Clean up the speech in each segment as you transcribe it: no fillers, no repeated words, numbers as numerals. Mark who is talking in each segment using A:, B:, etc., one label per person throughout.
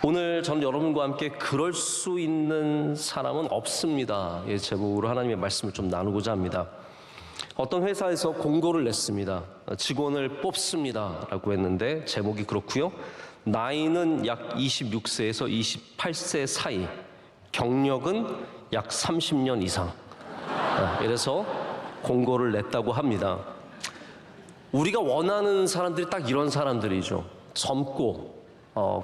A: 오늘 저는 여러분과 함께 그럴 수 있는 사람은 없습니다. 제목으로 하나님의 말씀을 좀 나누고자 합니다. 어떤 회사에서 공고를 냈습니다. 직원을 뽑습니다 라고 했는데 제목이 그렇고요. 나이는 약 26세에서 28세 사이, 경력은 약 30년 이상. 이래서 공고를 냈다고 합니다. 우리가 원하는 사람들이 딱 이런 사람들이죠. 젊고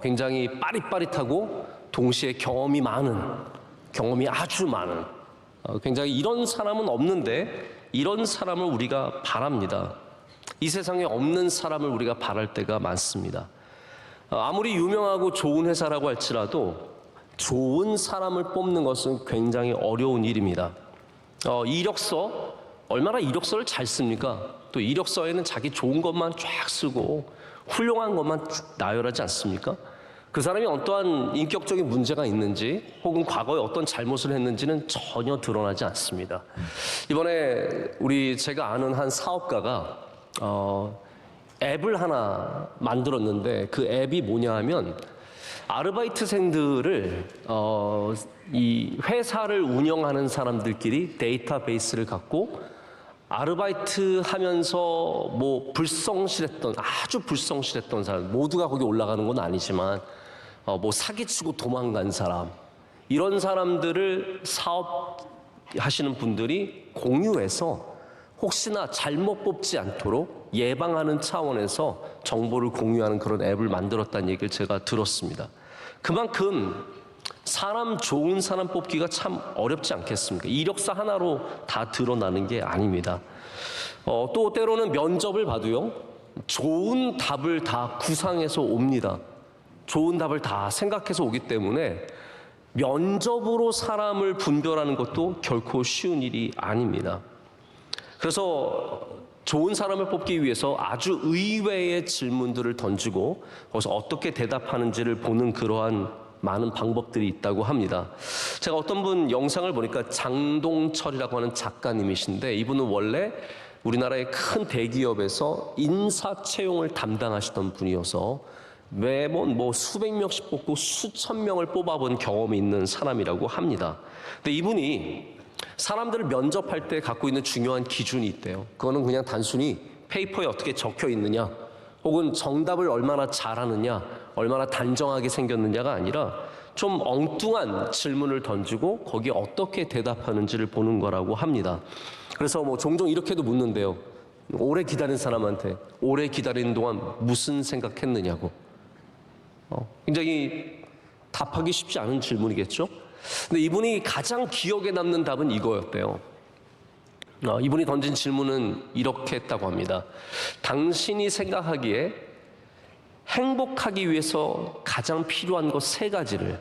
A: 굉장히 빠릿빠릿하고 동시에 경험이 아주 많은, 굉장히 이런 사람은 없는데 이런 사람을 우리가 바랍니다. 이 세상에 없는 사람을 우리가 바랄 때가 많습니다. 아무리 유명하고 좋은 회사라고 할지라도 좋은 사람을 뽑는 것은 굉장히 어려운 일입니다. 이력서, 얼마나 이력서를 잘 씁니까? 또 이력서에는 자기 좋은 것만 쫙 쓰고 훌륭한 것만 쭉 나열하지 않습니까? 그 사람이 어떠한 인격적인 문제가 있는지 혹은 과거에 어떤 잘못을 했는지는 전혀 드러나지 않습니다. 이번에 제가 아는 한 사업가가 앱을 하나 만들었는데 그 앱이 뭐냐 하면 아르바이트생들을 이 회사를 운영하는 사람들끼리 데이터베이스를 갖고 아르바이트 하면서 아주 불성실했던 사람, 모두가 거기 올라가는 건 아니지만 사기치고 도망간 사람, 이런 사람들을 사업하시는 분들이 공유해서 혹시나 잘못 뽑지 않도록 예방하는 차원에서 정보를 공유하는 그런 앱을 만들었다는 얘기를 제가 들었습니다. 그만큼 좋은 사람 뽑기가 참 어렵지 않겠습니까? 이력서 하나로 다 드러나는 게 아닙니다. 또 때로는 면접을 봐도요, 좋은 답을 다 구상해서 옵니다. 좋은 답을 다 생각해서 오기 때문에 면접으로 사람을 분별하는 것도 결코 쉬운 일이 아닙니다. 그래서 좋은 사람을 뽑기 위해서 아주 의외의 질문들을 던지고 거기서 어떻게 대답하는지를 보는 그러한 많은 방법들이 있다고 합니다. 제가 어떤 분 영상을 보니까 장동철이라고 하는 작가님이신데, 이분은 원래 우리나라의 큰 대기업에서 인사 채용을 담당하시던 분이어서 매번 수백 명씩 뽑고 수천 명을 뽑아본 경험이 있는 사람이라고 합니다. 근데 이분이 사람들을 면접할 때 갖고 있는 중요한 기준이 있대요. 그거는 그냥 단순히 페이퍼에 어떻게 적혀 있느냐, 혹은 정답을 얼마나 잘하느냐, 얼마나 단정하게 생겼느냐가 아니라 좀 엉뚱한 질문을 던지고 거기에 어떻게 대답하는지를 보는 거라고 합니다. 그래서 종종 이렇게도 묻는데요. 오래 기다린 사람한테 오래 기다리는 동안 무슨 생각했느냐고. 굉장히 답하기 쉽지 않은 질문이겠죠? 근데 이분이 가장 기억에 남는 답은 이거였대요. 이분이 던진 질문은 이렇게 했다고 합니다. 당신이 생각하기에 행복하기 위해서 가장 필요한 것 3가지를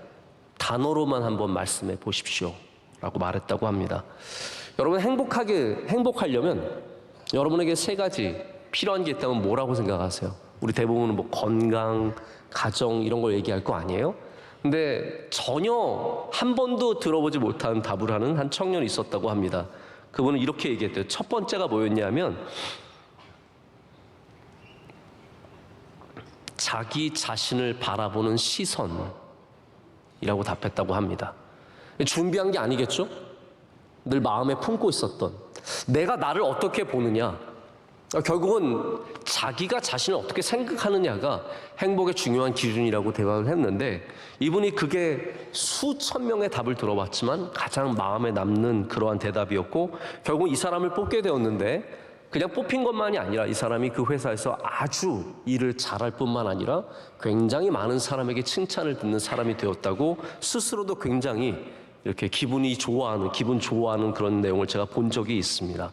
A: 단어로만 한번 말씀해 보십시오 라고 말했다고 합니다. 여러분, 행복하려면 여러분에게 3가지 필요한 게 있다면 뭐라고 생각하세요? 우리 대부분은 건강, 가정 이런 걸 얘기할 거 아니에요? 근데 전혀 한 번도 들어보지 못한 답을 하는 한 청년이 있었다고 합니다. 그분은 이렇게 얘기했대요. 첫 번째가 뭐였냐면 자기 자신을 바라보는 시선이라고 답했다고 합니다. 준비한 게 아니겠죠? 늘 마음에 품고 있었던, 내가 나를 어떻게 보느냐, 결국은 자기가 자신을 어떻게 생각하느냐가 행복의 중요한 기준이라고 대답을 했는데, 이분이 그게 수천 명의 답을 들어봤지만 가장 마음에 남는 그러한 대답이었고, 결국 이 사람을 뽑게 되었는데, 그냥 뽑힌 것만이 아니라 이 사람이 그 회사에서 아주 일을 잘할 뿐만 아니라 굉장히 많은 사람에게 칭찬을 듣는 사람이 되었다고, 스스로도 굉장히 이렇게 기분 좋아하는 그런 내용을 제가 본 적이 있습니다.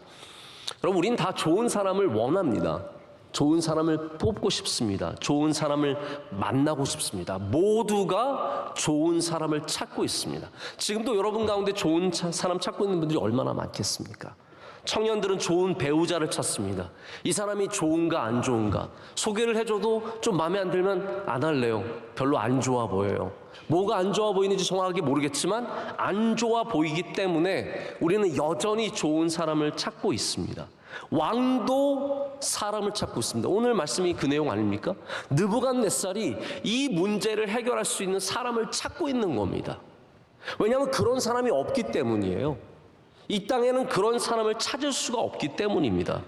A: 여러분, 우린 다 좋은 사람을 원합니다. 좋은 사람을 뽑고 싶습니다. 좋은 사람을 만나고 싶습니다. 모두가 좋은 사람을 찾고 있습니다. 지금도 여러분 가운데 좋은 사람 찾고 있는 분들이 얼마나 많겠습니까? 청년들은 좋은 배우자를 찾습니다. 이 사람이 좋은가 안 좋은가, 소개를 해줘도 좀 마음에 안 들면 안 할래요. 별로 안 좋아 보여요. 뭐가 안 좋아 보이는지 정확하게 모르겠지만 안 좋아 보이기 때문에 우리는 여전히 좋은 사람을 찾고 있습니다. 왕도 사람을 찾고 있습니다. 오늘 말씀이 그 내용 아닙니까? 느부갓네살이 이 문제를 해결할 수 있는 사람을 찾고 있는 겁니다. 왜냐하면 그런 사람이 없기 때문이에요. 이 땅에는 그런 사람을 찾을 수가 없기 때문입니다.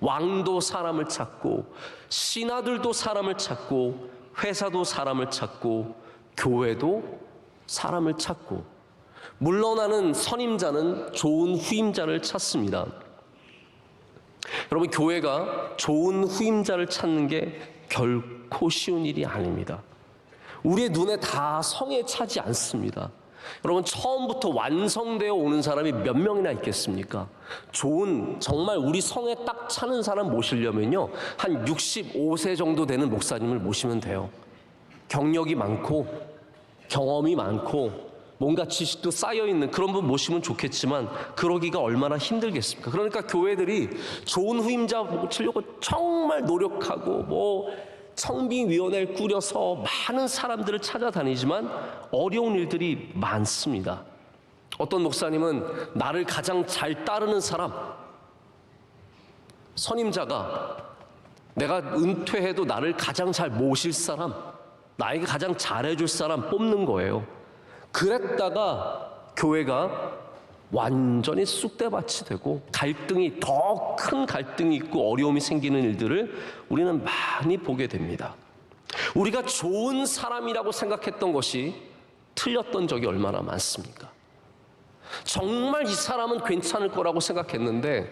A: 왕도 사람을 찾고, 신하들도 사람을 찾고, 회사도 사람을 찾고, 교회도 사람을 찾고, 물러나는 선임자는 좋은 후임자를 찾습니다. 여러분, 교회가 좋은 후임자를 찾는 게 결코 쉬운 일이 아닙니다. 우리의 눈에 다 성에 차지 않습니다. 여러분, 처음부터 완성되어 오는 사람이 몇 명이나 있겠습니까? 좋은, 정말 우리 성에 딱 차는 사람 모시려면요, 한 65세 정도 되는 목사님을 모시면 돼요. 경력이 많고 경험이 많고 뭔가 지식도 쌓여있는 그런 분 모시면 좋겠지만 그러기가 얼마나 힘들겠습니까? 그러니까 교회들이 좋은 후임자 모시려고 정말 노력하고 청빙위원회를 꾸려서 많은 사람들을 찾아다니지만 어려운 일들이 많습니다. 어떤 목사님은 나를 가장 잘 따르는 사람, 선임자가 내가 은퇴해도 나를 가장 잘 모실 사람, 나에게 가장 잘해줄 사람 뽑는 거예요. 그랬다가 교회가 완전히 쑥대밭이 되고 갈등이, 더 큰 갈등이 있고 어려움이 생기는 일들을 우리는 많이 보게 됩니다. 우리가 좋은 사람이라고 생각했던 것이 틀렸던 적이 얼마나 많습니까? 정말 이 사람은 괜찮을 거라고 생각했는데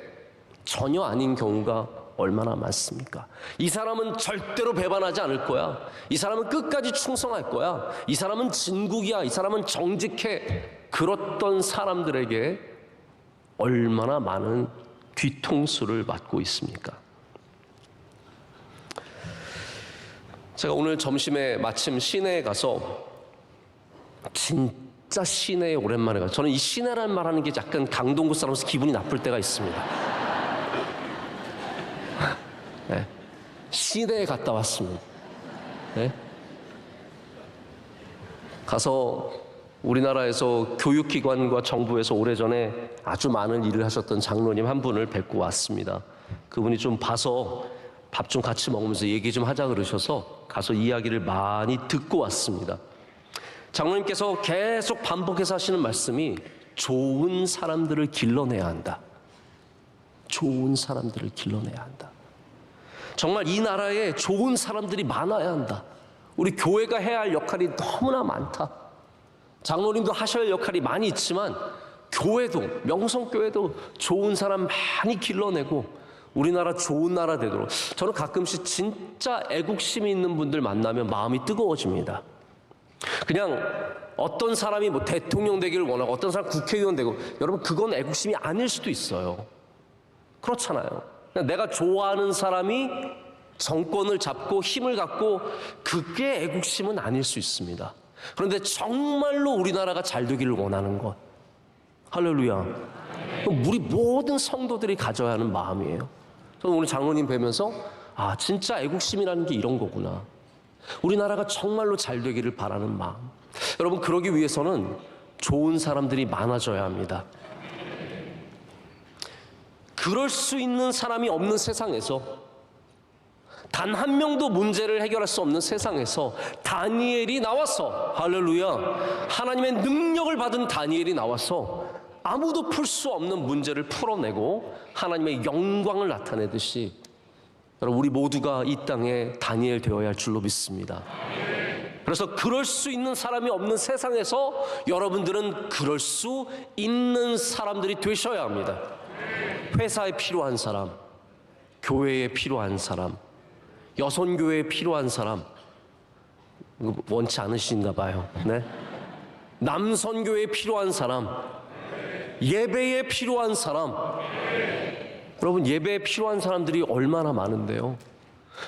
A: 전혀 아닌 경우가 얼마나 많습니까? 이 사람은 절대로 배반하지 않을 거야. 이 사람은 끝까지 충성할 거야. 이 사람은 진국이야. 이 사람은 정직해. 그렇던 사람들에게 얼마나 많은 뒤통수를 맞고 있습니까? 제가 오늘 점심에 마침 시내에 가서, 진짜 시내에 오랜만에 가서, 저는 이 시내라는 말 하는 게 약간 강동구 사람으로서 기분이 나쁠 때가 있습니다. 네. 시내에 갔다 왔습니다. 네. 가서 우리나라에서 교육기관과 정부에서 오래전에 아주 많은 일을 하셨던 장로님 한 분을 뵙고 왔습니다. 그분이 좀 봐서 밥 좀 같이 먹으면서 얘기 좀 하자 그러셔서 가서 이야기를 많이 듣고 왔습니다. 장로님께서 계속 반복해서 하시는 말씀이 좋은 사람들을 길러내야 한다. 좋은 사람들을 길러내야 한다. 정말 이 나라에 좋은 사람들이 많아야 한다. 우리 교회가 해야 할 역할이 너무나 많다. 장로님도 하셔야 할 역할이 많이 있지만 교회도, 명성교회도 좋은 사람 많이 길러내고 우리나라 좋은 나라 되도록. 저는 가끔씩 진짜 애국심이 있는 분들 만나면 마음이 뜨거워집니다. 그냥 어떤 사람이 대통령 되기를 원하고 어떤 사람 국회의원 되고, 여러분 그건 애국심이 아닐 수도 있어요. 그렇잖아요. 그냥 내가 좋아하는 사람이 정권을 잡고 힘을 갖고, 그게 애국심은 아닐 수 있습니다. 그런데 정말로 우리나라가 잘 되기를 원하는 것, 할렐루야, 우리 모든 성도들이 가져야 하는 마음이에요. 저는 오늘 장로님 뵈면서 진짜 애국심이라는 게 이런 거구나. 우리나라가 정말로 잘 되기를 바라는 마음. 여러분, 그러기 위해서는 좋은 사람들이 많아져야 합니다. 그럴 수 있는 사람이 없는 세상에서, 단 한 명도 문제를 해결할 수 없는 세상에서 다니엘이 나와서, 할렐루야, 하나님의 능력을 받은 다니엘이 나와서 아무도 풀 수 없는 문제를 풀어내고 하나님의 영광을 나타내듯이, 여러분 우리 모두가 이 땅에 다니엘 되어야 할 줄로 믿습니다. 그래서 그럴 수 있는 사람이 없는 세상에서 여러분들은 그럴 수 있는 사람들이 되셔야 합니다. 회사에 필요한 사람, 교회에 필요한 사람, 여선교회에 필요한 사람, 원치 않으신가 봐요. 네? 남선교회에 필요한 사람, 예배에 필요한 사람. 여러분, 예배에 필요한 사람들이 얼마나 많은데요.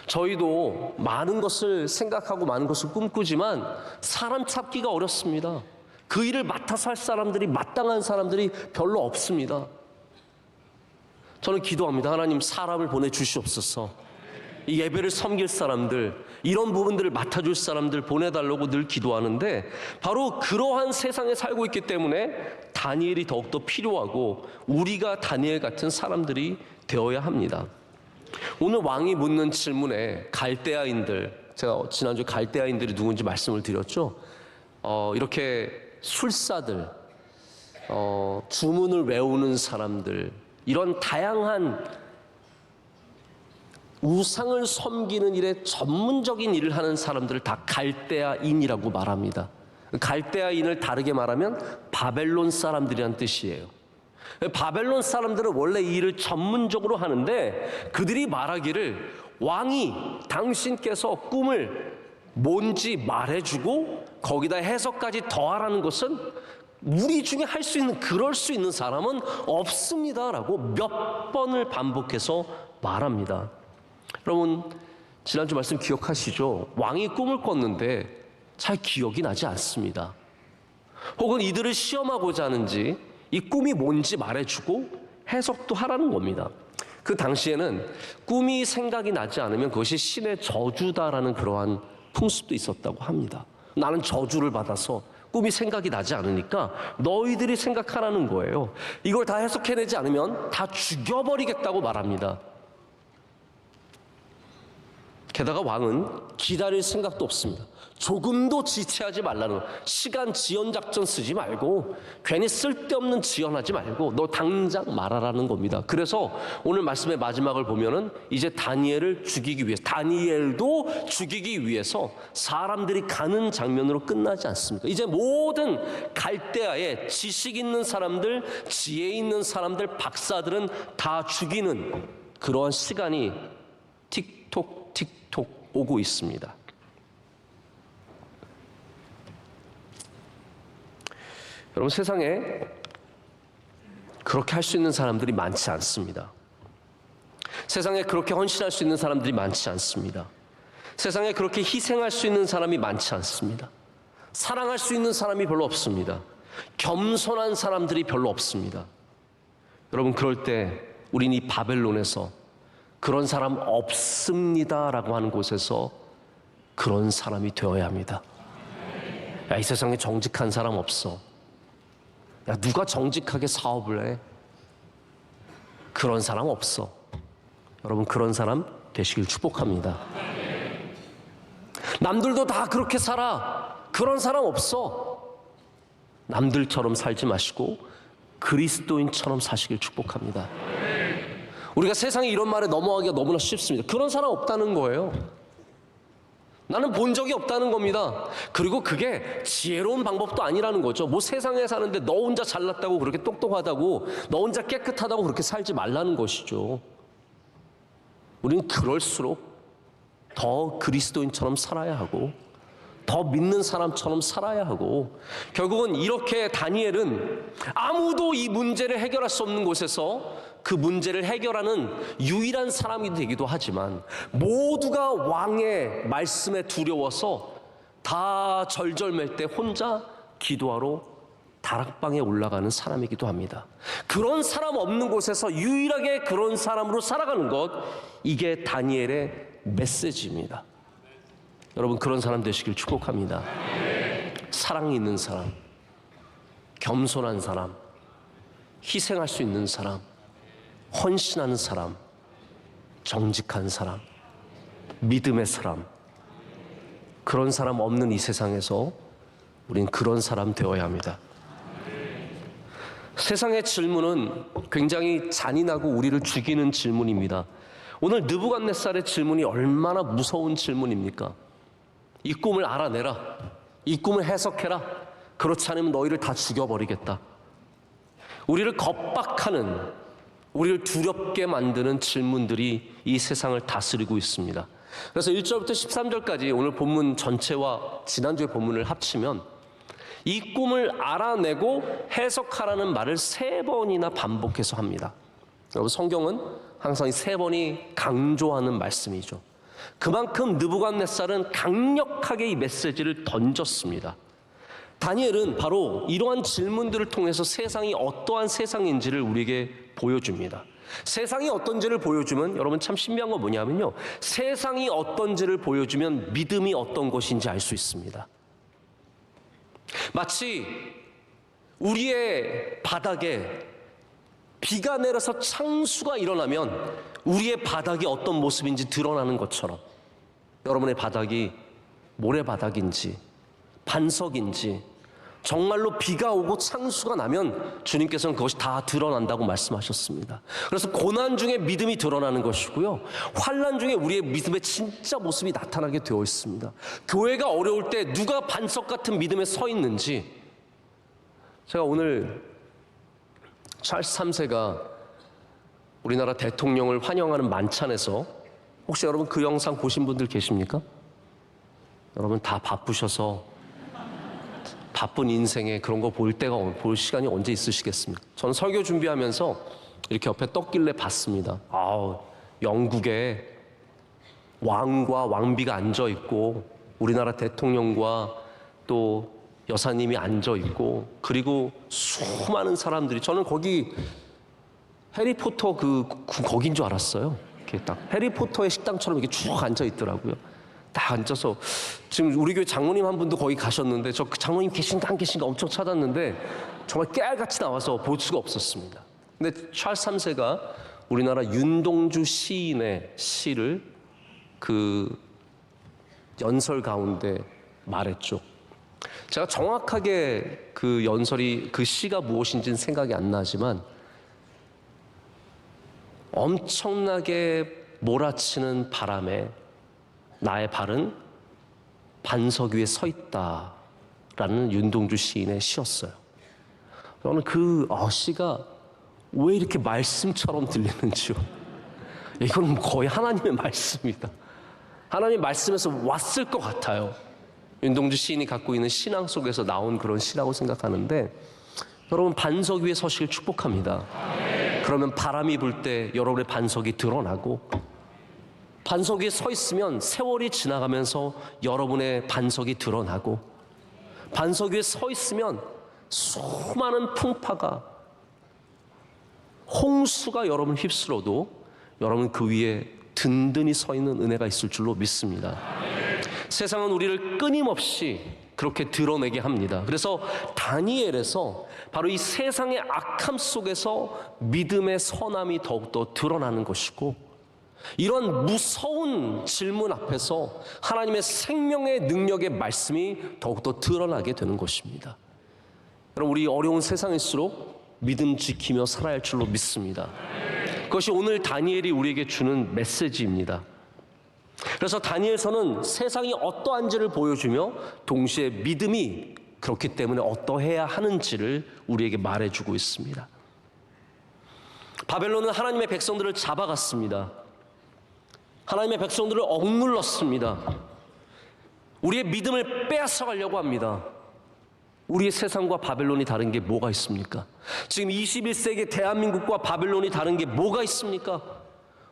A: 저희도 많은 것을 생각하고 많은 것을 꿈꾸지만 사람 찾기가 어렵습니다. 그 일을 맡아서 할 사람들이, 마땅한 사람들이 별로 없습니다. 저는 기도합니다. 하나님, 사람을 보내주시옵소서. 이 예배를 섬길 사람들, 이런 부분들을 맡아줄 사람들 보내달라고 늘 기도하는데, 바로 그러한 세상에 살고 있기 때문에 다니엘이 더욱더 필요하고 우리가 다니엘 같은 사람들이 되어야 합니다. 오늘 왕이 묻는 질문에 갈대아인들, 제가 지난주에 갈대아인들이 누군지 말씀을 드렸죠. 이렇게 술사들, 주문을 외우는 사람들, 이런 다양한 우상을 섬기는 일에 전문적인 일을 하는 사람들을 다 갈대아인이라고 말합니다. 갈대아인을 다르게 말하면 바벨론 사람들이란 뜻이에요. 바벨론 사람들은 원래 이 일을 전문적으로 하는데, 그들이 말하기를 왕이 당신께서 꿈을 뭔지 말해주고 거기다 해석까지 더하라는 것은 우리 중에 할 수 있는, 그럴 수 있는 사람은 없습니다라고 몇 번을 반복해서 말합니다. 여러분, 지난주 말씀 기억하시죠? 왕이 꿈을 꿨는데 잘 기억이 나지 않습니다. 혹은 이들을 시험하고자 하는지 이 꿈이 뭔지 말해주고 해석도 하라는 겁니다. 그 당시에는 꿈이 생각이 나지 않으면 그것이 신의 저주다라는 그러한 풍습도 있었다고 합니다. 나는 저주를 받아서 꿈이 생각이 나지 않으니까 너희들이 생각하라는 거예요. 이걸 다 해석해내지 않으면 다 죽여버리겠다고 말합니다. 게다가 왕은 기다릴 생각도 없습니다. 조금도 지체하지 말라는 거예요. 시간 지연 작전 쓰지 말고, 괜히 쓸데없는 지연하지 말고 너 당장 말하라는 겁니다. 그래서 오늘 말씀의 마지막을 보면은 이제 다니엘을 죽이기 위해서, 다니엘도 죽이기 위해서 사람들이 가는 장면으로 끝나지 않습니다. 이제 모든 갈대아의 지식 있는 사람들, 지혜 있는 사람들, 박사들은 다 죽이는 그러한 시간이 틱톡 오고 있습니다. 여러분, 세상에 그렇게 할 수 있는 사람들이 많지 않습니다. 세상에 그렇게 헌신할 수 있는 사람들이 많지 않습니다. 세상에 그렇게 희생할 수 있는 사람이 많지 않습니다. 사랑할 수 있는 사람이 별로 없습니다. 겸손한 사람들이 별로 없습니다. 여러분, 그럴 때 우린 이 바벨론에서 그런 사람 없습니다라고 하는 곳에서 그런 사람이 되어야 합니다. 야, 이 세상에 정직한 사람 없어. 야, 누가 정직하게 사업을 해? 그런 사람 없어. 여러분, 그런 사람 되시길 축복합니다. 남들도 다 그렇게 살아. 그런 사람 없어. 남들처럼 살지 마시고 그리스도인처럼 사시길 축복합니다. 우리가 세상에 이런 말에 넘어가기가 너무나 쉽습니다. 그런 사람 없다는 거예요. 나는 본 적이 없다는 겁니다. 그리고 그게 지혜로운 방법도 아니라는 거죠. 뭐 세상에 사는데 너 혼자 잘났다고, 그렇게 똑똑하다고, 너 혼자 깨끗하다고 그렇게 살지 말라는 것이죠. 우리는 그럴수록 더 그리스도인처럼 살아야 하고, 더 믿는 사람처럼 살아야 하고, 결국은 이렇게 다니엘은 아무도 이 문제를 해결할 수 없는 곳에서 그 문제를 해결하는 유일한 사람이 되기도 하지만, 모두가 왕의 말씀에 두려워서 다 절절맬 때 혼자 기도하러 다락방에 올라가는 사람이기도 합니다. 그런 사람 없는 곳에서 유일하게 그런 사람으로 살아가는 것, 이게 다니엘의 메시지입니다. 여러분, 그런 사람 되시길 축복합니다. 사랑이 있는 사람, 겸손한 사람, 희생할 수 있는 사람, 헌신하는 사람, 정직한 사람, 믿음의 사람, 그런 사람 없는 이 세상에서 우린 그런 사람 되어야 합니다. 세상의 질문은 굉장히 잔인하고 우리를 죽이는 질문입니다. 오늘 느부갓네살의 질문이 얼마나 무서운 질문입니까? 이 꿈을 알아내라. 이 꿈을 해석해라. 그렇지 않으면 너희를 다 죽여버리겠다. 우리를 겁박하는, 우리를 두렵게 만드는 질문들이 이 세상을 다스리고 있습니다. 그래서 1절부터 13절까지 오늘 본문 전체와 지난주의 본문을 합치면 이 꿈을 알아내고 해석하라는 말을 3번이나 반복해서 합니다. 여러분, 성경은 항상 이 3번이 강조하는 말씀이죠. 그만큼 느부갓네살은 강력하게 이 메시지를 던졌습니다. 다니엘은 바로 이러한 질문들을 통해서 세상이 어떠한 세상인지를 우리에게 보여줍니다. 세상이 어떤지를 보여주면, 여러분 참 신비한 건 뭐냐면요, 세상이 어떤지를 보여주면 믿음이 어떤 것인지 알 수 있습니다. 마치 우리의 바닥에 비가 내려서 창수가 일어나면 우리의 바닥이 어떤 모습인지 드러나는 것처럼, 여러분의 바닥이 모래바닥인지 반석인지 정말로 비가 오고 창수가 나면 주님께서는 그것이 다 드러난다고 말씀하셨습니다. 그래서 고난 중에 믿음이 드러나는 것이고요, 환난 중에 우리의 믿음의 진짜 모습이 나타나게 되어 있습니다. 교회가 어려울 때 누가 반석 같은 믿음에 서 있는지, 제가 오늘 찰스 3세가 우리나라 대통령을 환영하는 만찬에서, 혹시 여러분 그 영상 보신 분들 계십니까? 여러분 다 바쁘셔서 바쁜 인생에 그런 거 볼 시간이 언제 있으시겠습니까? 저는 설교 준비하면서 이렇게 옆에 떴길래 봤습니다. 영국에 왕과 왕비가 앉아 있고 우리나라 대통령과 또 여사님이 앉아 있고, 그리고 수많은 사람들이, 저는 거기 해리포터 거긴 줄 알았어요. 이렇게 딱 해리포터의 식당처럼 이렇게 쭉 앉아 있더라고요. 딱 앉아서, 지금 우리 교회 장로님 한 분도 거기 가셨는데, 저 그 장로님 계신가 안 계신가 엄청 찾았는데 정말 깨알같이 나와서 볼 수가 없었습니다. 근데 찰스 3세가 우리나라 윤동주 시인의 시를 그 연설 가운데 말했죠. 제가 정확하게 그 연설이, 그 시가 무엇인지는 생각이 안 나지만, 엄청나게 몰아치는 바람에 나의 발은 반석 위에 서 있다라는 윤동주 시인의 시였어요. 저는 그 시가 왜 이렇게 말씀처럼 들리는지요. 이건 거의 하나님의 말씀이다. 하나님의 말씀에서 왔을 것 같아요. 윤동주 시인이 갖고 있는 신앙 속에서 나온 그런 시라고 생각하는데, 여러분 반석 위에 서시길 축복합니다. 그러면 바람이 불 때 여러분의 반석이 드러나고, 반석 위에 서 있으면 세월이 지나가면서 여러분의 반석이 드러나고, 반석 위에 서 있으면 수많은 풍파가, 홍수가 여러분 휩쓸어도 여러분 그 위에 든든히 서 있는 은혜가 있을 줄로 믿습니다. 세상은 우리를 끊임없이 그렇게 드러내게 합니다. 그래서 다니엘에서 바로 이 세상의 악함 속에서 믿음의 선함이 더욱더 드러나는 것이고, 이런 무서운 질문 앞에서 하나님의 생명의 능력의 말씀이 더욱더 드러나게 되는 것입니다. 여러분, 우리 어려운 세상일수록 믿음 지키며 살아야 할 줄로 믿습니다. 그것이 오늘 다니엘이 우리에게 주는 메시지입니다. 그래서 다니엘서는 세상이 어떠한지를 보여주며 동시에 믿음이 그렇기 때문에 어떠해야 하는지를 우리에게 말해주고 있습니다. 바벨론은 하나님의 백성들을 잡아갔습니다. 하나님의 백성들을 억눌렀습니다. 우리의 믿음을 빼앗아가려고 합니다. 우리의 세상과 바벨론이 다른 게 뭐가 있습니까? 지금 21세기 대한민국과 바벨론이 다른 게 뭐가 있습니까?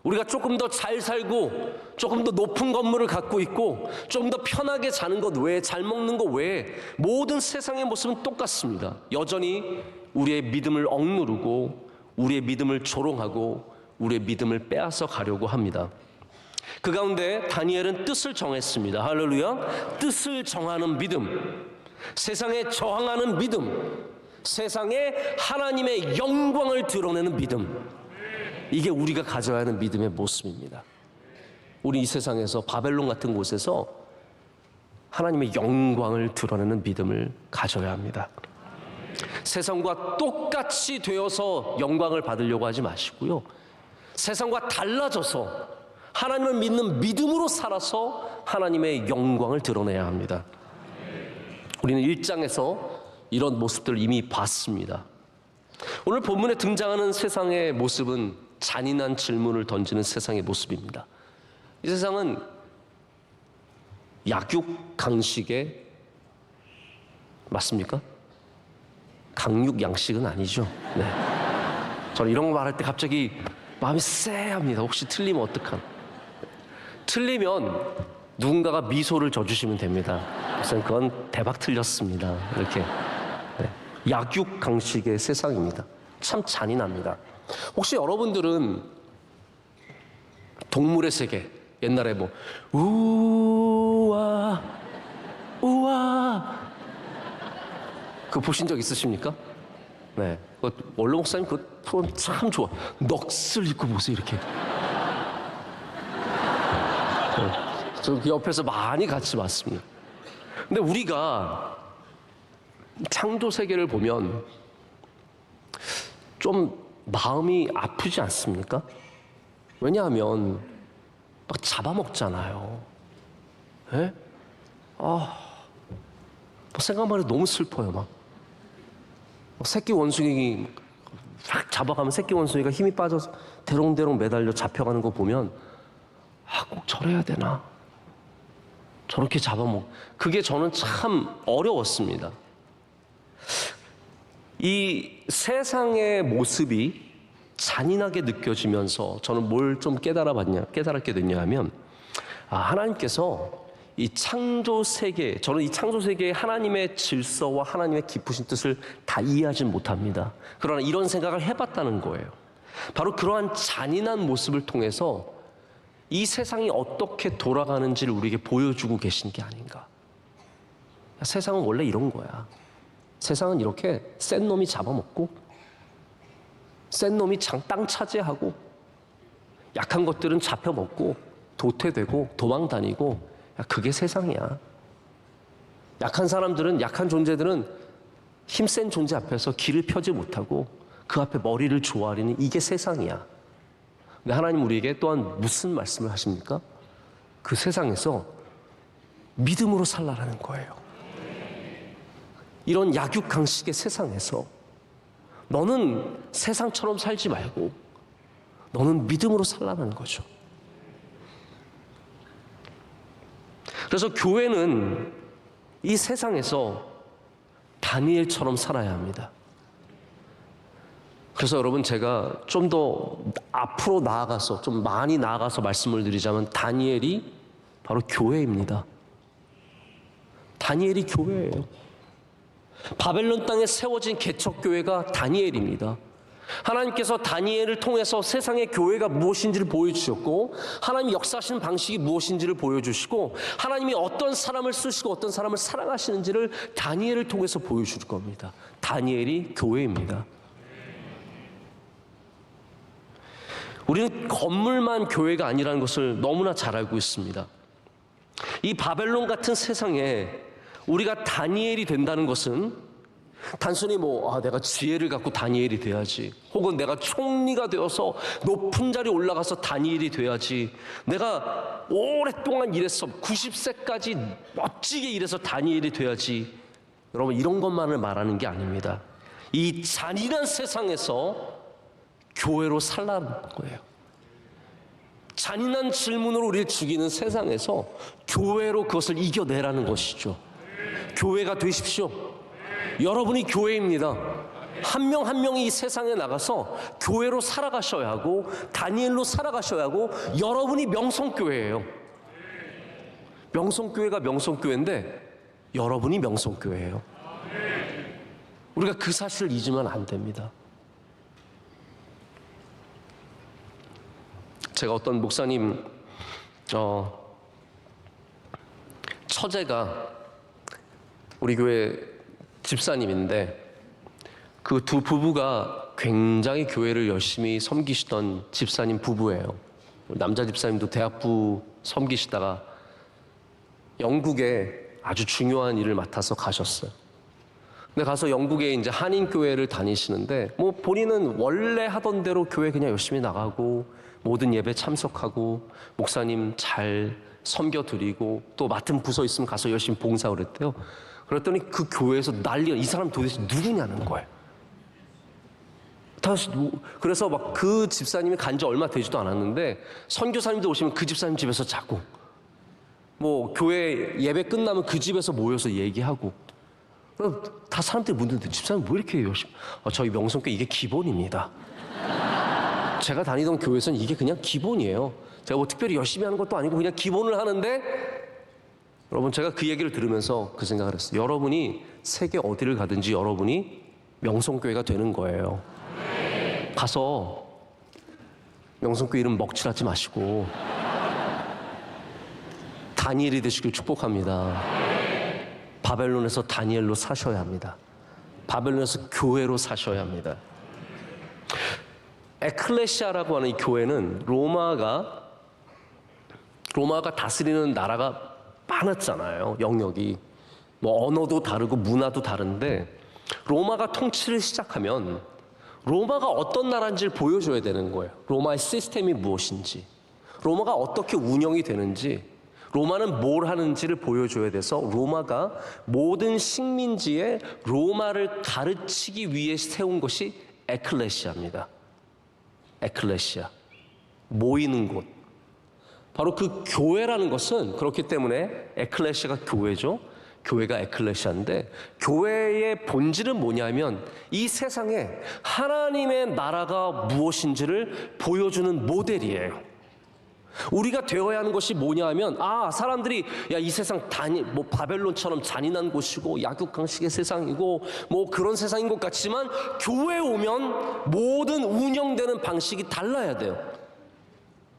A: 우리가 조금 더 잘 살고 조금 더 높은 건물을 갖고 있고 조금 더 편하게 자는 것 외에, 잘 먹는 것 외에 모든 세상의 모습은 똑같습니다. 여전히 우리의 믿음을 억누르고 우리의 믿음을 조롱하고 우리의 믿음을 빼앗아 가려고 합니다. 그 가운데 다니엘은 뜻을 정했습니다. 할렐루야. 뜻을 정하는 믿음, 세상에 저항하는 믿음, 세상에 하나님의 영광을 드러내는 믿음, 이게 우리가 가져야 하는 믿음의 모습입니다. 우리 이 세상에서 바벨론 같은 곳에서 하나님의 영광을 드러내는 믿음을 가져야 합니다. 세상과 똑같이 되어서 영광을 받으려고 하지 마시고요, 세상과 달라져서 하나님을 믿는 믿음으로 살아서 하나님의 영광을 드러내야 합니다. 우리는 1장에서 이런 모습들을 이미 봤습니다. 오늘 본문에 등장하는 세상의 모습은 잔인한 질문을 던지는 세상의 모습입니다. 이 세상은 약육강식의, 맞습니까? 강육양식은 아니죠. 네. 저는 이런 거 말할 때 갑자기 마음이 쎄합니다. 혹시 틀리면 어떡한? 틀리면 누군가가 미소를 져주시면 됩니다. 우선 그건 대박 틀렸습니다. 이렇게. 네. 약육강식의 세상입니다. 참 잔인합니다. 혹시 여러분들은 동물의 세계, 옛날에 뭐 우와 우와 그거 보신 적 있으십니까? 네, 원로 목사님 그 프로그램 참 좋아. 넋을 잃고 보세요 이렇게. 저 그 옆에서 많이 같이 봤습니다. 근데 우리가 창조 세계를 보면 좀 마음이 아프지 않습니까? 왜냐하면 막 잡아먹잖아요. 예? 뭐 생각만 해도 너무 슬퍼요. 막 새끼 원숭이 막 잡아가면 새끼 원숭이가 힘이 빠져서 대롱대롱 매달려 잡혀가는 거 보면 꼭 저래야 되나? 저렇게 그게 저는 참 어려웠습니다. 이 세상의 모습이 잔인하게 느껴지면서 저는 뭘 좀 깨달았게 됐냐 하면, 하나님께서 이 창조 세계, 저는 이 창조 세계의 하나님의 질서와 하나님의 깊으신 뜻을 다 이해하지 못합니다. 그러나 이런 생각을 해봤다는 거예요. 바로 그러한 잔인한 모습을 통해서 이 세상이 어떻게 돌아가는지를 우리에게 보여주고 계신 게 아닌가. 세상은 원래 이런 거야. 세상은 이렇게 센 놈이 잡아먹고 센 놈이 땅 차지하고 약한 것들은 잡혀먹고 도태되고 도망다니고, 그게 세상이야. 약한 사람들은, 약한 존재들은 힘센 존재 앞에서 길을 펴지 못하고 그 앞에 머리를 조아리는, 이게 세상이야. 근데 하나님 우리에게 또한 무슨 말씀을 하십니까? 그 세상에서 믿음으로 살라라는 거예요. 이런 약육강식의 세상에서 너는 세상처럼 살지 말고 너는 믿음으로 살라는 거죠. 그래서 교회는 이 세상에서 다니엘처럼 살아야 합니다. 그래서 여러분, 제가 좀 더 앞으로 나아가서, 좀 많이 나아가서 말씀을 드리자면, 다니엘이 바로 교회입니다. 다니엘이 교회예요. 바벨론 땅에 세워진 개척교회가 다니엘입니다. 하나님께서 다니엘을 통해서 세상의 교회가 무엇인지를 보여주셨고, 하나님이 역사하시는 방식이 무엇인지를 보여주시고, 하나님이 어떤 사람을 쓰시고 어떤 사람을 사랑하시는지를 다니엘을 통해서 보여줄 겁니다. 다니엘이 교회입니다. 우리는 건물만 교회가 아니라는 것을 너무나 잘 알고 있습니다. 이 바벨론 같은 세상에 우리가 다니엘이 된다는 것은 단순히 내가 지혜를 갖고 다니엘이 돼야지, 혹은 내가 총리가 되어서 높은 자리에 올라가서 다니엘이 돼야지, 내가 오랫동안 일해서 90세까지 멋지게 일해서 다니엘이 돼야지, 여러분, 이런 것만을 말하는 게 아닙니다. 이 잔인한 세상에서 교회로 살라는 거예요. 잔인한 질문으로 우리를 죽이는 세상에서 교회로 그것을 이겨내라는 것이죠. 교회가 되십시오. 여러분이 교회입니다. 한 명 한 명이 이 세상에 나가서 교회로 살아가셔야 하고, 다니엘로 살아가셔야 하고, 여러분이 명성교회예요. 명성교회가 명성교회인데 여러분이 명성교회예요. 우리가 그 사실을 잊으면 안 됩니다. 제가 어떤 목사님 처제가 우리 교회 집사님인데, 그 두 부부가 굉장히 교회를 열심히 섬기시던 집사님 부부예요. 남자 집사님도 대학부 섬기시다가 영국에 아주 중요한 일을 맡아서 가셨어요. 근데 가서 영국에 이제 한인교회를 다니시는데, 본인은 원래 하던 대로 교회 그냥 열심히 나가고 모든 예배 참석하고 목사님 잘 섬겨드리고 또 맡은 부서 있으면 가서 열심히 봉사를 했대요. 그랬더니 그 교회에서 난리가, 이 사람 도대체 누구냐는 거예요. 그래서 막 그 집사님이 간 지 얼마 되지도 않았는데 선교사님들 오시면 그 집사님 집에서 자고, 교회 예배 끝나면 그 집에서 모여서 얘기하고, 다 사람들이 묻는데 집사님 왜 이렇게 열심히? 저희 명성교회 이게 기본입니다. 제가 다니던 교회에서는 이게 그냥 기본이에요. 제가 특별히 열심히 하는 것도 아니고 그냥 기본을 하는데, 여러분, 제가 그 얘기를 들으면서 그 생각을 했어요. 여러분이 세계 어디를 가든지 여러분이 명성교회가 되는 거예요. 가서 명성교 이름 먹칠하지 마시고 다니엘이 되시길 축복합니다. 바벨론에서 다니엘로 사셔야 합니다. 바벨론에서 교회로 사셔야 합니다. 에클레시아라고 하는 이 교회는 로마가 다스리는 나라가 많았잖아요. 영역이 뭐 언어도 다르고 문화도 다른데 로마가 통치를 시작하면 로마가 어떤 나라인지를 보여줘야 되는 거예요. 로마의 시스템이 무엇인지, 로마가 어떻게 운영이 되는지, 로마는 뭘 하는지를 보여줘야 돼서 로마가 모든 식민지에 로마를 가르치기 위해 세운 것이 에클레시아입니다. 에클레시아, 모이는 곳. 바로 그 교회라는 것은 그렇기 때문에 에클레시아가 교회죠. 교회가 에클레시아인데 교회의 본질은 뭐냐면 이 세상에 하나님의 나라가 무엇인지를 보여주는 모델이에요. 우리가 되어야 하는 것이 뭐냐 하면 사람들이 이 세상 뭐 바벨론처럼 잔인한 곳이고 약육강식의 세상이고 뭐 그런 세상인 것 같지만 교회에 오면 모든 운영되는 방식이 달라야 돼요.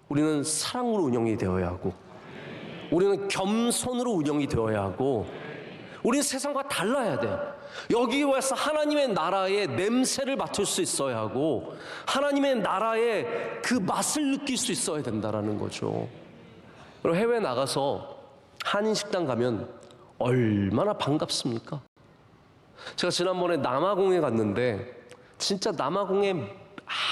A: 우리는 사랑으로 운영이 되어야 하고 우리는 겸손으로 운영이 되어야 하고 우리는 세상과 달라야 돼요. 여기 와서 하나님의 나라의 냄새를 맡을 수 있어야 하고 하나님의 나라의 그 맛을 느낄 수 있어야 된다는 거죠. 그리고 해외 나가서 한인식당 가면 얼마나 반갑습니까? 제가 지난번에 남아공에 갔는데 진짜 남아공의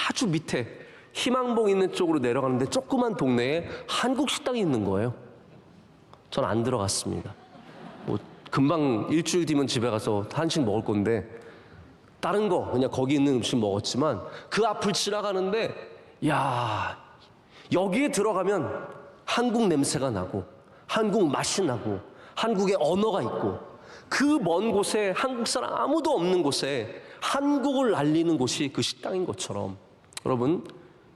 A: 아주 밑에 희망봉 있는 쪽으로 내려가는데 조그만 동네에 한국 식당이 있는 거예요. 전 안 들어갔습니다. 금방 일주일 뒤면 집에 가서 한식 먹을 건데 다른 거 그냥 거기 있는 음식 먹었지만 그 앞을 지나가는데 여기에 들어가면 한국 냄새가 나고 한국 맛이 나고 한국의 언어가 있고 그 먼 곳에 한국 사람 아무도 없는 곳에 한국을 알리는 곳이 그 식당인 것처럼 여러분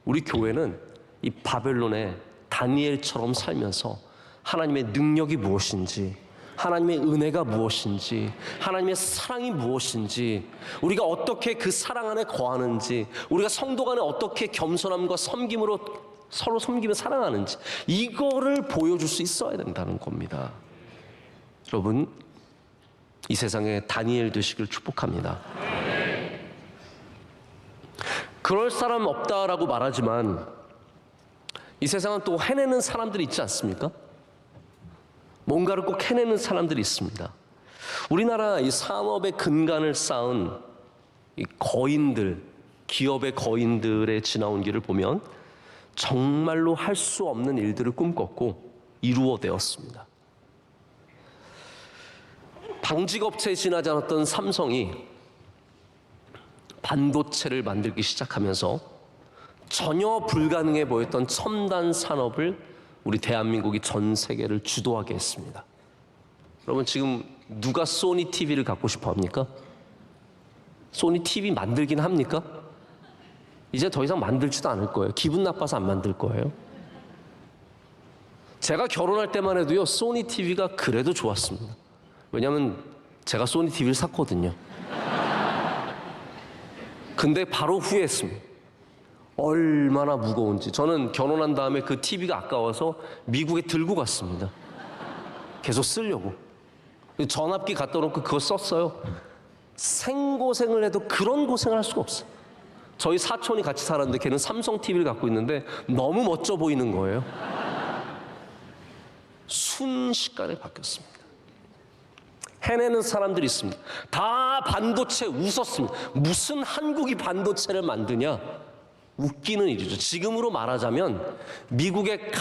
A: 우리 교회는 이 바벨론의 다니엘처럼 살면서 하나님의 능력이 무엇인지 하나님의 은혜가 무엇인지 하나님의 사랑이 무엇인지 우리가 어떻게 그 사랑 안에 거하는지 우리가 성도 간에 어떻게 겸손함과 섬김으로 서로 섬기며 사랑하는지 이거를 보여줄 수 있어야 된다는 겁니다. 여러분 이 세상에 다니엘 되시길 축복합니다. 그럴 사람 없다라고 말하지만 이 세상은 또 해내는 사람들이 있지 않습니까? 뭔가를 꼭 해내는 사람들이 있습니다. 우리나라 이 산업의 근간을 쌓은 이 거인들, 기업의 거인들의 지나온 길을 보면 정말로 할 수 없는 일들을 꿈꿨고 이루어내었습니다. 방직업체에 지나지 않았던 삼성이 반도체를 만들기 시작하면서 전혀 불가능해 보였던 첨단 산업을 우리 대한민국이 전 세계를 주도하게 했습니다. 여러분 지금 누가 소니 TV를 갖고 싶어 합니까? 소니 TV 만들긴 합니까? 이제 더 이상 만들지도 않을 거예요. 기분 나빠서 안 만들 거예요. 제가 결혼할 때만 해도요 소니 TV가 그래도 좋았습니다. 왜냐하면 제가 소니 TV를 샀거든요. 근데 바로 후회했습니다. 얼마나 무거운지. 저는 결혼한 다음에 그 TV가 아까워서 미국에 들고 갔습니다. 계속 쓰려고. 전압기 갖다 놓고 그거 썼어요. 생고생을 해도 그런 고생을 할 수가 없어요. 저희 사촌이 같이 살았는데 걔는 삼성 TV를 갖고 있는데 너무 멋져 보이는 거예요. 순식간에 바뀌었습니다. 해내는 사람들이 있습니다. 다 반도체 웃었습니다. 무슨 한국이 반도체를 만드냐? 웃기는 일이죠. 지금으로 말하자면 미국의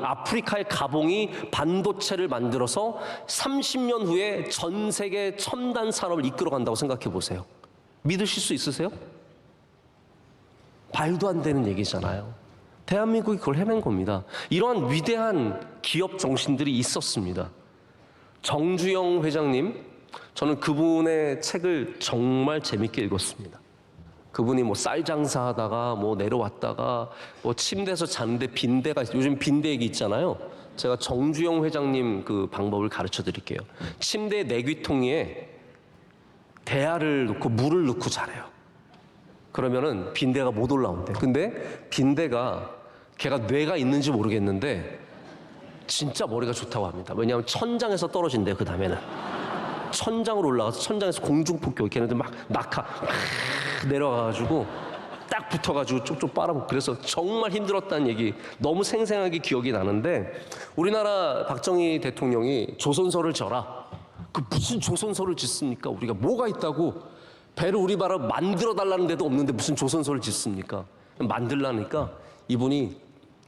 A: 아프리카의 가봉이 반도체를 만들어서 30년 후에 전 세계 첨단 산업을 이끌어간다고 생각해 보세요. 믿으실 수 있으세요? 말도 안 되는 얘기잖아요. 대한민국이 그걸 해낸 겁니다. 이러한 위대한 기업 정신들이 있었습니다. 정주영 회장님, 저는 그분의 책을 정말 재밌게 읽었습니다. 그분이 뭐 쌀 장사하다가 뭐 내려왔다가 뭐 침대에서 자는데 빈대가 요즘 빈대 얘기 있잖아요. 제가 정주영 회장님 그 방법을 가르쳐 드릴게요. 침대 내귀퉁이에 대야를 넣고 물을 넣고 자래요. 그러면은 빈대가 못 올라온대. 근데 빈대가 걔가 뇌가 있는지 모르겠는데 진짜 머리가 좋다고 합니다. 왜냐하면 천장에서 떨어진대요. 그 다음에는 천장으로 올라가서 천장에서 공중폭격, 걔네들 막 낙하 내려가가지고 딱 붙어가지고 쪽쪽 빨아먹고, 그래서 정말 힘들었다는 얘기 너무 생생하게 기억이 나는데, 우리나라 박정희 대통령이 조선소를 져라. 그 무슨 조선소를 짓습니까? 우리가 뭐가 있다고 배를 우리나라 만들어 달라는 데도 없는데 무슨 조선소를 짓습니까? 만들라니까 이분이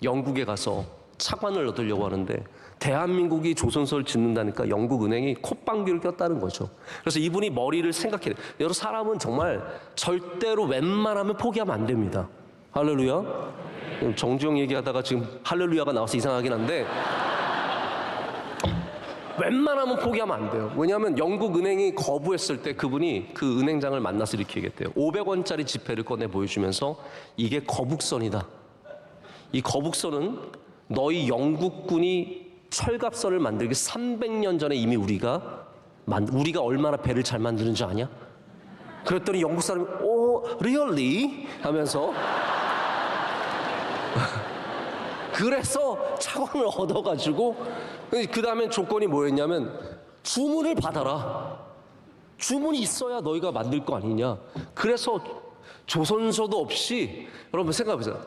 A: 영국에 가서 차관을 얻으려고 하는데, 대한민국이 조선소를 짓는다니까 영국은행이 콧방귀를 꼈다는 거죠. 그래서 이분이 머리를 생각해야 돼요. 여러 사람은 정말 절대로 웬만하면 포기하면 안 됩니다. 할렐루야. 정주영 얘기하다가 지금 할렐루야가 나와서 이상하긴 한데, 웬만하면 포기하면 안 돼요. 왜냐하면 영국 은행이 거부했을 때 그분이 그 은행장을 만나서 이렇게 얘기했대요. 500원짜리 지폐를 꺼내 보여주면서 이게 거북선이다. 이 거북선은 너희 영국군이 철갑선을 만들기 300년 전에 이미 우리가 얼마나 배를 잘 만드는 줄 아냐? 그랬더니 영국 사람이 really? 하면서 그래서 차관을 얻어가지고, 그 다음에 조건이 뭐였냐면 주문을 받아라. 주문이 있어야 너희가 만들 거 아니냐. 그래서 조선소도 없이, 여러분 생각해보세요.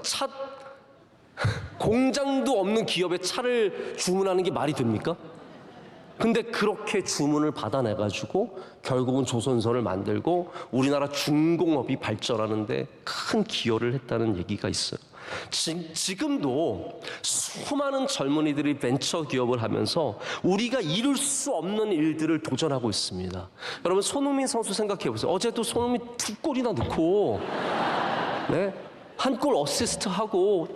A: 공장도 없는 기업에 차를 주문하는 게 말이 됩니까? 근데 그렇게 주문을 받아내가지고 결국은 조선소를 만들고 우리나라 중공업이 발전하는데 큰 기여를 했다는 얘기가 있어요. 지금도 수많은 젊은이들이 벤처 기업을 하면서 우리가 이룰 수 없는 일들을 도전하고 있습니다. 여러분, 손흥민 선수 생각해보세요. 어제도 손흥민 2골이나 넣고, 네? 한 골 어시스트 하고,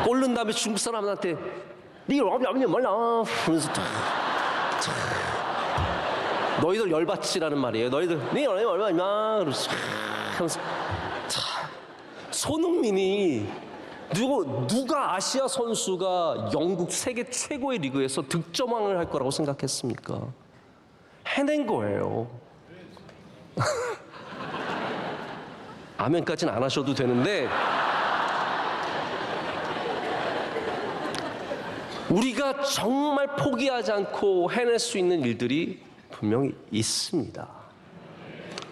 A: 골 넣은 다음에 중국 사람한테 니 몰라 하면서 너희들 열받지라는 말이에요. 너희들 니 얼마냐 하면서 손흥민이 누가 아시아 선수가 영국 세계 최고의 리그에서 득점왕을 할 거라고 생각했습니까? 해낸 거예요. 아멘까지는 안 하셔도 되는데, 우리가 정말 포기하지 않고 해낼 수 있는 일들이 분명히 있습니다.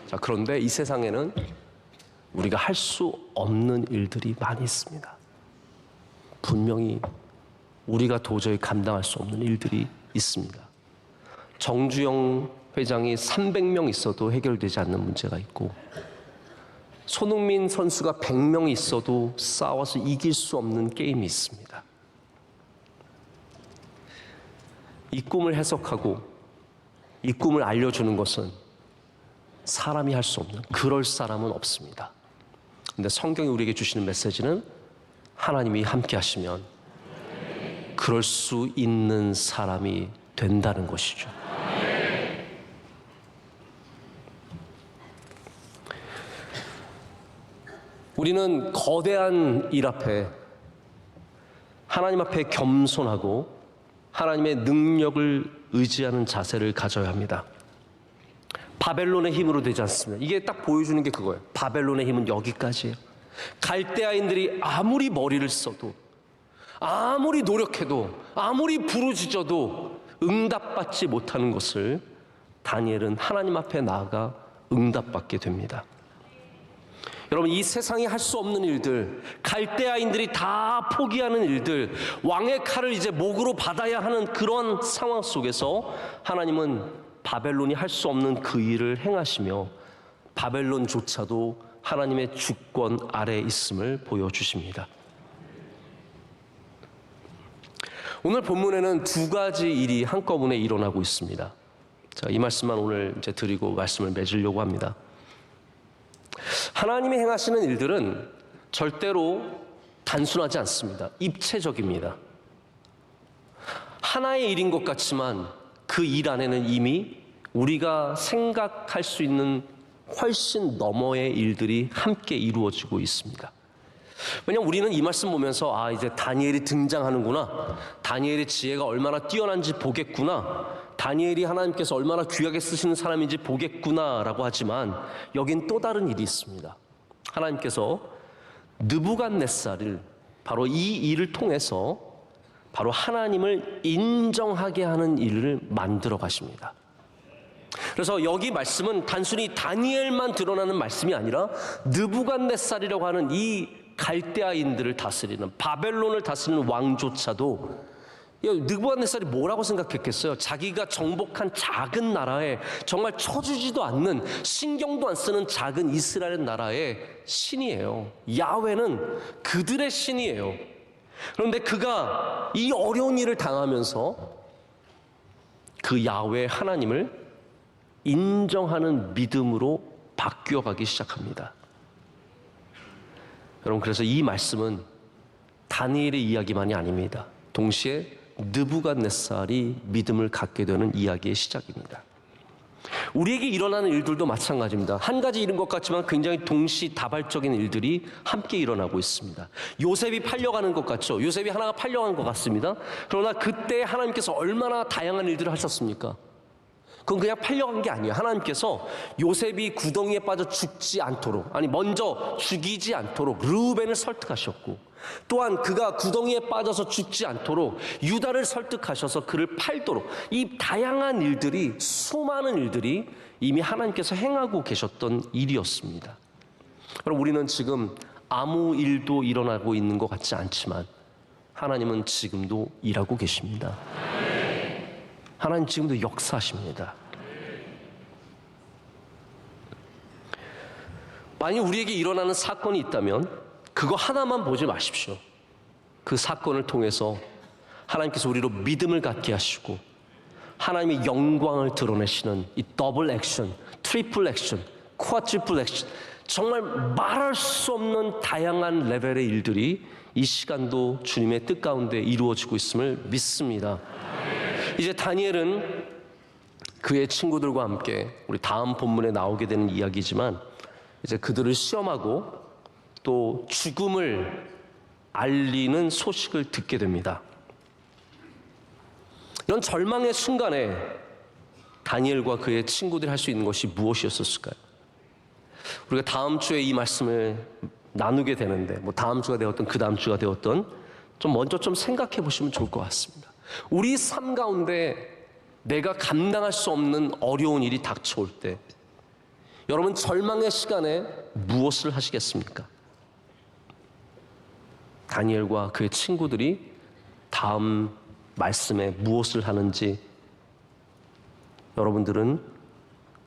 A: 자, 그런데 이 세상에는 우리가 할 수 없는 일들이 많이 있습니다. 분명히 우리가 도저히 감당할 수 없는 일들이 있습니다. 정주영 회장이 300명 있어도 해결되지 않는 문제가 있고, 손흥민 선수가 100명 있어도 싸워서 이길 수 없는 게임이 있습니다. 이 꿈을 해석하고 이 꿈을 알려주는 것은 사람이 할 수 없는, 그럴 사람은 없습니다. 근데 성경이 우리에게 주시는 메시지는 하나님이 함께 하시면 그럴 수 있는 사람이 된다는 것이죠. 우리는 거대한 일 앞에, 하나님 앞에 겸손하고 하나님의 능력을 의지하는 자세를 가져야 합니다. 바벨론의 힘으로 되지 않습니다. 이게 딱 보여주는 게 그거예요. 바벨론의 힘은 여기까지예요. 갈대아인들이 아무리 머리를 써도, 아무리 노력해도, 아무리 부르짖어도 응답받지 못하는 것을 다니엘은 하나님 앞에 나아가 응답받게 됩니다. 여러분, 이 세상이 할 수 없는 일들, 갈대아인들이 다 포기하는 일들, 왕의 칼을 이제 목으로 받아야 하는 그런 상황 속에서 하나님은 바벨론이 할 수 없는 그 일을 행하시며 바벨론조차도 하나님의 주권 아래에 있음을 보여주십니다. 오늘 본문에는 두 가지 일이 한꺼번에 일어나고 있습니다. 자, 이 말씀만 오늘 이제 드리고 말씀을 맺으려고 합니다. 하나님이 행하시는 일들은 절대로 단순하지 않습니다. 입체적입니다. 하나의 일인 것 같지만 그 일 안에는 이미 우리가 생각할 수 있는 훨씬 너머의 일들이 함께 이루어지고 있습니다. 왜냐하면 우리는 이 말씀 보면서 이제 다니엘이 등장하는구나, 다니엘의 지혜가 얼마나 뛰어난지 보겠구나, 다니엘이 하나님께서 얼마나 귀하게 쓰시는 사람인지 보겠구나라고 하지만 여긴 또 다른 일이 있습니다. 하나님께서 느부갓네살을 바로 이 일을 통해서 바로 하나님을 인정하게 하는 일을 만들어 가십니다. 그래서 여기 말씀은 단순히 다니엘만 드러나는 말씀이 아니라 느부갓네살이라고 하는 이 갈대아인들을 다스리는, 바벨론을 다스리는 왕조차도 느부갓네살이 뭐라고 생각했겠어요? 자기가 정복한 작은 나라에, 정말 쳐주지도 않는, 신경도 안 쓰는 작은 이스라엘 나라의 신이에요. 야훼는 그들의 신이에요. 그런데 그가 이 어려운 일을 당하면서 그 야훼 하나님을 인정하는 믿음으로 바뀌어가기 시작합니다. 여러분, 그래서 이 말씀은 다니엘의 이야기만이 아닙니다. 동시에 느부갓네살이 믿음을 갖게 되는 이야기의 시작입니다. 우리에게 일어나는 일들도 마찬가지입니다. 한 가지 일인 것 같지만 굉장히 동시다발적인 일들이 함께 일어나고 있습니다. 요셉이 팔려가는 것 같죠? 요셉이 하나가 팔려간 것 같습니다. 그러나 그때 하나님께서 얼마나 다양한 일들을 하셨습니까? 그건 그냥 팔려간 게 아니에요. 하나님께서 요셉이 구덩이에 빠져 죽지 않도록, 먼저 죽이지 않도록 르우벤을 설득하셨고, 또한 그가 구덩이에 빠져서 죽지 않도록 유다를 설득하셔서 그를 팔도록, 이 다양한 일들이, 수많은 일들이 이미 하나님께서 행하고 계셨던 일이었습니다. 그럼 우리는 지금 아무 일도 일어나고 있는 것 같지 않지만 하나님은 지금도 일하고 계십니다. 하나님 지금도 역사하십니다. 만약 우리에게 일어나는 사건이 있다면 그거 하나만 보지 마십시오. 그 사건을 통해서 하나님께서 우리로 믿음을 갖게 하시고 하나님의 영광을 드러내시는 이 더블 액션, 트리플 액션, 쿼트리플 액션, 정말 말할 수 없는 다양한 레벨의 일들이 이 시간도 주님의 뜻 가운데 이루어지고 있음을 믿습니다. 이제 다니엘은 그의 친구들과 함께 우리 다음 본문에 나오게 되는 이야기지만 이제 그들을 시험하고 또 죽음을 알리는 소식을 듣게 됩니다. 이런 절망의 순간에 다니엘과 그의 친구들이 할 수 있는 것이 무엇이었을까요? 우리가 다음 주에 이 말씀을 나누게 되는데, 다음 주가 되었던 그 다음 주가 되었던, 좀 먼저 좀 생각해 보시면 좋을 것 같습니다. 우리 삶 가운데 내가 감당할 수 없는 어려운 일이 닥쳐올 때 여러분 절망의 시간에 무엇을 하시겠습니까? 다니엘과 그의 친구들이 다음 말씀에 무엇을 하는지 여러분들은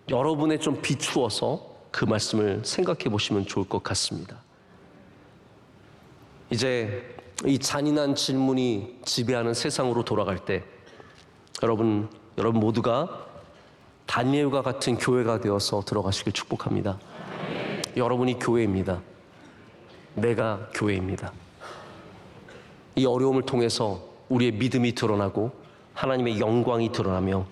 A: 여러분에 좀 비추어서 그 말씀을 생각해 보시면 좋을 것 같습니다. 이제 이 잔인한 질문이 지배하는 세상으로 돌아갈 때 여러분 모두가 다니엘과 같은 교회가 되어서 들어가시길 축복합니다. 여러분이 교회입니다. 내가 교회입니다. 이 어려움을 통해서 우리의 믿음이 드러나고 하나님의 영광이 드러나며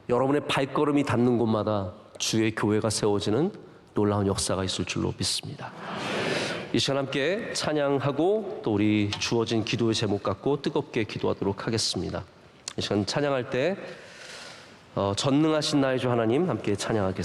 A: 여러분의 발걸음이 닿는 곳마다 주의 교회가 세워지는 놀라운 역사가 있을 줄로 믿습니다. 이 시간 함께 찬양하고 또 우리 주어진 기도의 제목 갖고 뜨겁게 기도하도록 하겠습니다. 이 시간 찬양할 때 전능하신 나의 주 하나님 함께 찬양하겠습니다.